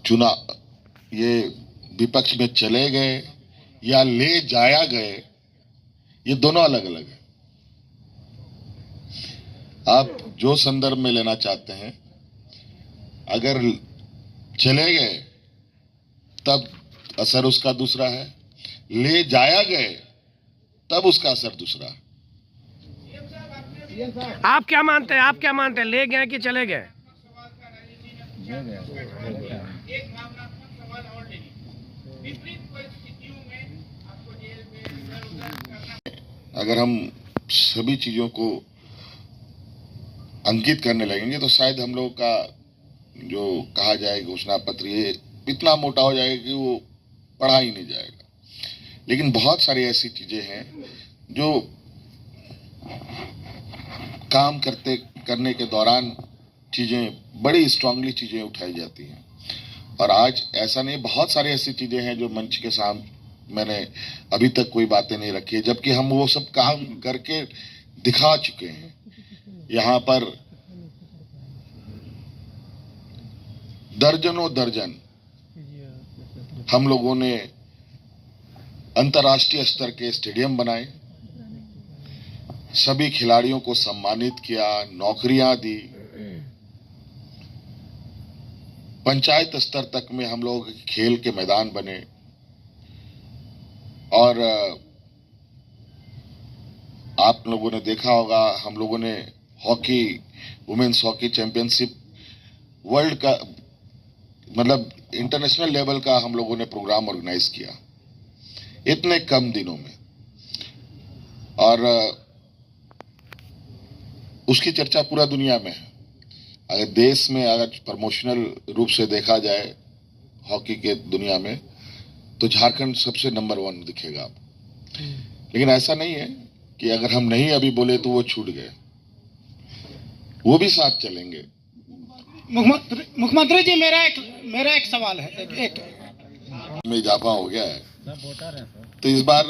चुनाव ये विपक्ष में चले गए या ले जाया गए, ये दोनों अलग अलग है। आप जो संदर्भ में लेना चाहते हैं, अगर चले गए तब असर उसका दूसरा है, ले जाया गए तब उसका असर दूसरा है। आप क्या मानते हैं? ले गए कि चले गए? अगर हम सभी चीजों को अंकित करने लगेंगे तो शायद हम लोग का जो कहा जाए घोषणा पत्र ये इतना मोटा हो जाएगा कि वो पढ़ा ही नहीं जाएगा। लेकिन बहुत सारी ऐसी चीजें हैं जो काम करने के दौरान चीजें बड़ी स्ट्रांगली चीजें उठाई जाती हैं। और आज ऐसा नहीं, बहुत सारी ऐसी चीजें हैं जो मंच के सामने मैंने अभी तक कोई बातें नहीं रखी है, जबकि हम वो सब काम करके दिखा चुके हैं। यहाँ पर दर्जनों दर्जन हम लोगों ने अंतर्राष्ट्रीय स्तर के स्टेडियम बनाए, सभी खिलाड़ियों को सम्मानित किया, नौकरियां दी, पंचायत स्तर तक में हम लोग खेल के मैदान बने और आप लोगों ने देखा होगा हम लोगों ने hockey, women's hockey championship world का मतलब इंटरनेशनल लेवल का हम लोगों ने प्रोग्राम ऑर्गेनाइज किया इतने कम दिनों में। और उसकी चर्चा पूरा दुनिया में है। अगर देश में अगर प्रमोशनल रूप से देखा जाए हॉकी के दुनिया में तो झारखंड सबसे नंबर 1 दिखेगा आप। लेकिन ऐसा नहीं है कि अगर हम नहीं अभी बोले तो वो छूट गए, वो भी साथ चलेंगे। मुख्यमंत्री जी, मेरा एक सवाल है। में इजाफा हो गया है तो इस बार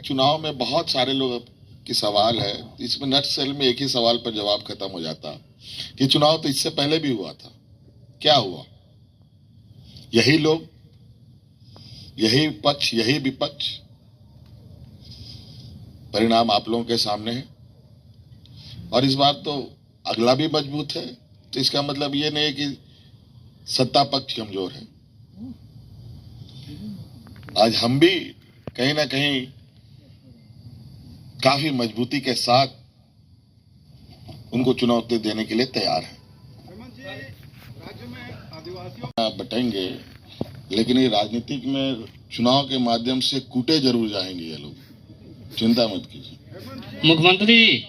चुनाव में बहुत सारे लोग की सवाल है। इसमें नट सेल में एक ही सवाल पर जवाब खत्म हो जाता कि चुनाव तो इससे पहले भी हुआ था, क्या हुआ? यही लोग, यही पक्ष, यही विपक्ष, परिणाम आप लोगों के सामने है। और इस बार तो अगला भी मजबूत है, तो इसका मतलब ये नहीं है कि सत्ता पक्ष कमजोर है। आज हम भी कहीं ना कहीं काफी मजबूती के साथ उनको चुनौती देने के लिए तैयार हैं। बटेंगे, लेकिन ये राजनीतिक में चुनाव के माध्यम से कूटे जरूर जाएंगे ये लोग, चिंता मत कीजिए। मुख्यमंत्री,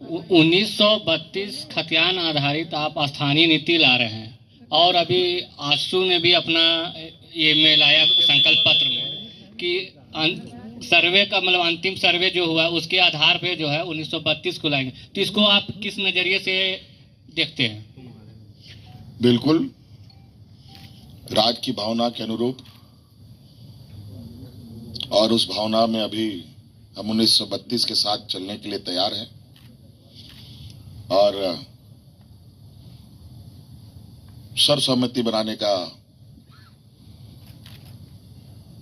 1932 खतियान आधारित आप स्थानीय नीति ला रहे हैं और अभी आसू ने भी अपना ये में लाया संकल्प पत्र में कि सर्वे का मतलब अंतिम सर्वे जो हुआ उसके आधार पे जो है 1932 को लाएंगे। तो इसको आप किस नजरिए से देखते हैं? बिल्कुल राज की भावना के अनुरूप, और उस भावना में अभी हम 1932 के साथ चलने के लिए तैयार हैं और सर्वसम्मति बनाने का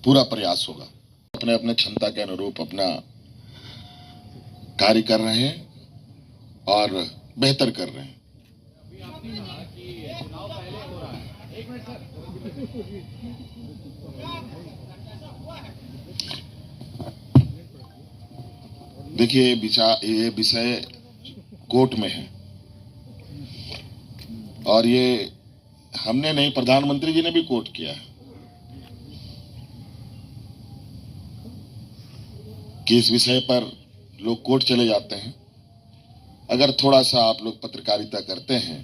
पूरा प्रयास होगा। अपने अपने क्षमता के अनुरूप अपना कार्य कर रहे हैं और बेहतर कर रहे हैं। देखिए ये विषय कोर्ट में है और ये हमने नहीं, प्रधानमंत्री जी ने भी कोर्ट किया है कि इस विषय पर लोग कोर्ट चले जाते हैं। अगर थोड़ा सा आप लोग पत्रकारिता करते हैं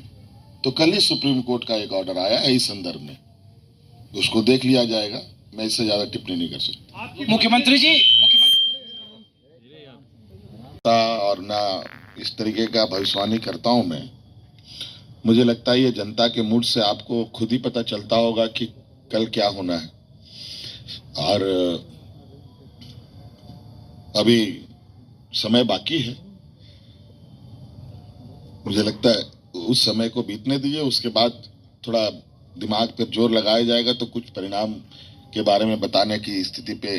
तो कल ही सुप्रीम कोर्ट का एक ऑर्डर आया है इस संदर्भ में, उसको देख लिया जाएगा। मैं इससे ज्यादा टिप्पणी नहीं कर सकता। मुख्यमंत्री जी, और ना इस तरीके का भविष्यवाणी करता हूं मैं। मुझे लगता है ये जनता के मूड से आपको खुद ही पता चलता होगा कि कल क्या होना है। और अभी समय बाकी है, मुझे लगता है उस समय को बीतने दीजिए, उसके बाद थोड़ा दिमाग पर जोर लगाया जाएगा तो कुछ परिणाम के बारे में बताने की स्थिति पे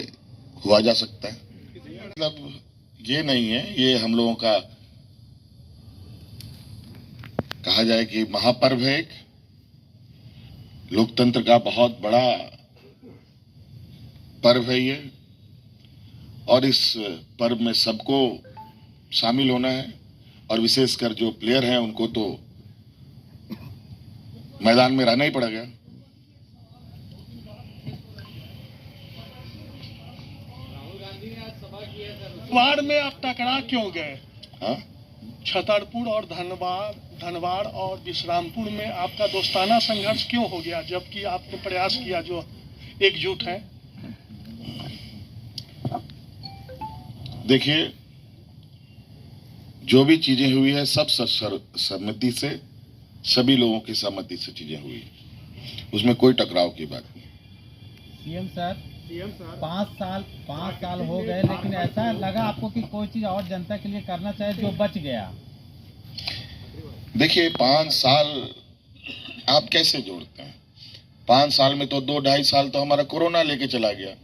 हुआ जा सकता है। मतलब ये नहीं है, ये हम लोगों का कहा जाए कि महापर्व है, एक लोकतंत्र का बहुत बड़ा पर्व है ये, और इस पर्व में सबको शामिल होना है, और विशेषकर जो प्लेयर हैं उनको तो मैदान में रहना ही पड़ेगा। वार्ड में आप टकरा क्यों गए? हाँ, छतरपुर और धनबाद और विश्रामपुर में आपका दोस्ताना संघर्ष क्यों हो गया, जबकि आपने प्रयास किया जो एकजुट है? देखिए, जो भी चीजें हुई है सब सहमति से, सभी लोगों की सहमति से चीजें हुई, उसमें कोई टकराव की बात नहीं। सीएम सर 5 साल हो गए, लेकिन ऐसा लगा आपको कि कोई चीज और जनता के लिए करना चाहिए जो बच गया? देखिए, 5 साल आप कैसे जोड़ते हैं? 5 साल में तो 2-2.5 साल तो हमारा कोरोना लेके चला गया।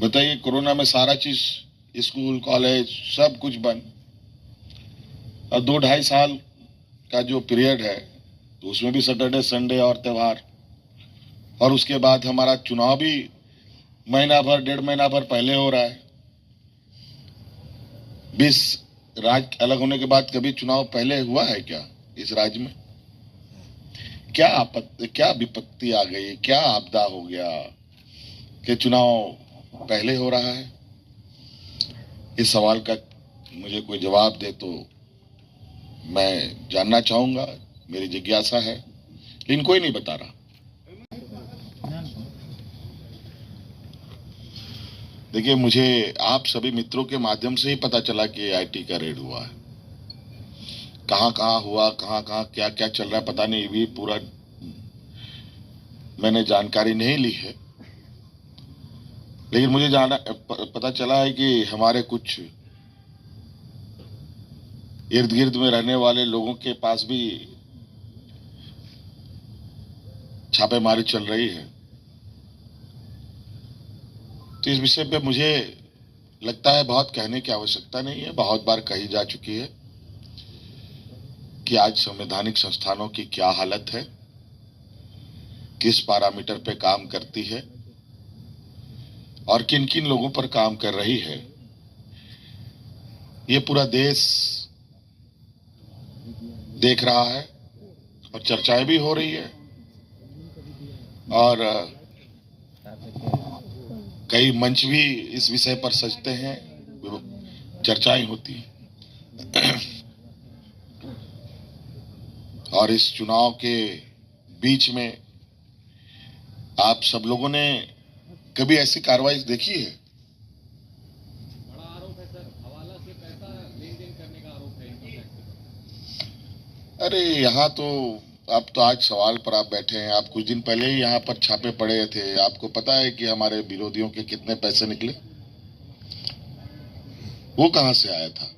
बताइए, कोरोना में सारा चीज, स्कूल कॉलेज सब कुछ बंद, और 2-2.5 साल का जो पीरियड है तो उसमें भी सैटरडे संडे और त्योहार, और उसके बाद हमारा चुनाव भी महीना भर 1.5 महीना भर पहले हो रहा है। 20 राज्य अलग होने के बाद कभी चुनाव पहले हुआ है क्या इस राज्य में? क्या विपत्ति आ गई, क्या आपदा हो गया कि चुनाव पहले हो रहा है? इस सवाल का मुझे कोई जवाब दे तो मैं जानना चाहूंगा, मेरी जिज्ञासा है, लेकिन कोई नहीं बता रहा। देखिए, मुझे आप सभी मित्रों के माध्यम से ही पता चला कि आईटी का रेड हुआ है। कहां कहां हुआ, कहां कहां क्या क्या चल रहा है पता नहीं, भी पूरा मैंने जानकारी नहीं ली है, लेकिन मुझे पता चला है कि हमारे कुछ इर्द गिर्द में रहने वाले लोगों के पास भी छापेमारी चल रही है। तो इस विषय पे मुझे लगता है बहुत कहने की आवश्यकता नहीं है, बहुत बार कही जा चुकी है कि आज संवैधानिक संस्थानों की क्या हालत है, किस पैरामीटर पे काम करती है और किन किन लोगों पर काम कर रही है। ये पूरा देश देख रहा है और चर्चाएं भी हो रही है, और कई मंच भी इस विषय पर सजते हैं, चर्चाएं होती हैं। और इस चुनाव के बीच में आप सब लोगों ने कभी ऐसी कार्रवाई देखी है? बड़ा आरोप है सर, हवाला से पैसा लेन देन करने का आरोप है। अरे यहाँ तो अब तो आज सवाल पर आप बैठे हैं, आप कुछ दिन पहले ही यहाँ पर छापे पड़े थे। आपको पता है कि हमारे विरोधियों के कितने पैसे निकले? वो कहां से आया था?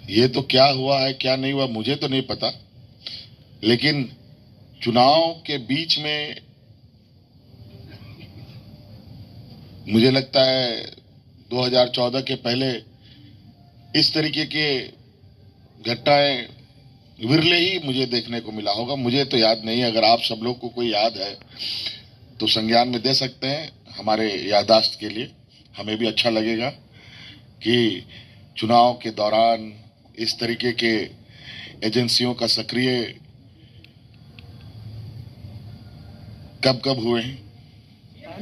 ये तो क्या हुआ है क्या नहीं हुआ मुझे तो नहीं पता, लेकिन चुनाव के बीच में मुझे लगता है 2014 के पहले इस तरीके के घटनाएं विरले ही मुझे देखने को मिला होगा। मुझे तो याद नहीं। अगर आप सब लोग को कोई याद है तो संज्ञान में दे सकते हैं, हमारे याददाश्त के लिए हमें भी अच्छा लगेगा कि चुनाव के दौरान इस तरीके के एजेंसियों का सक्रिय कब कब हुए हैं।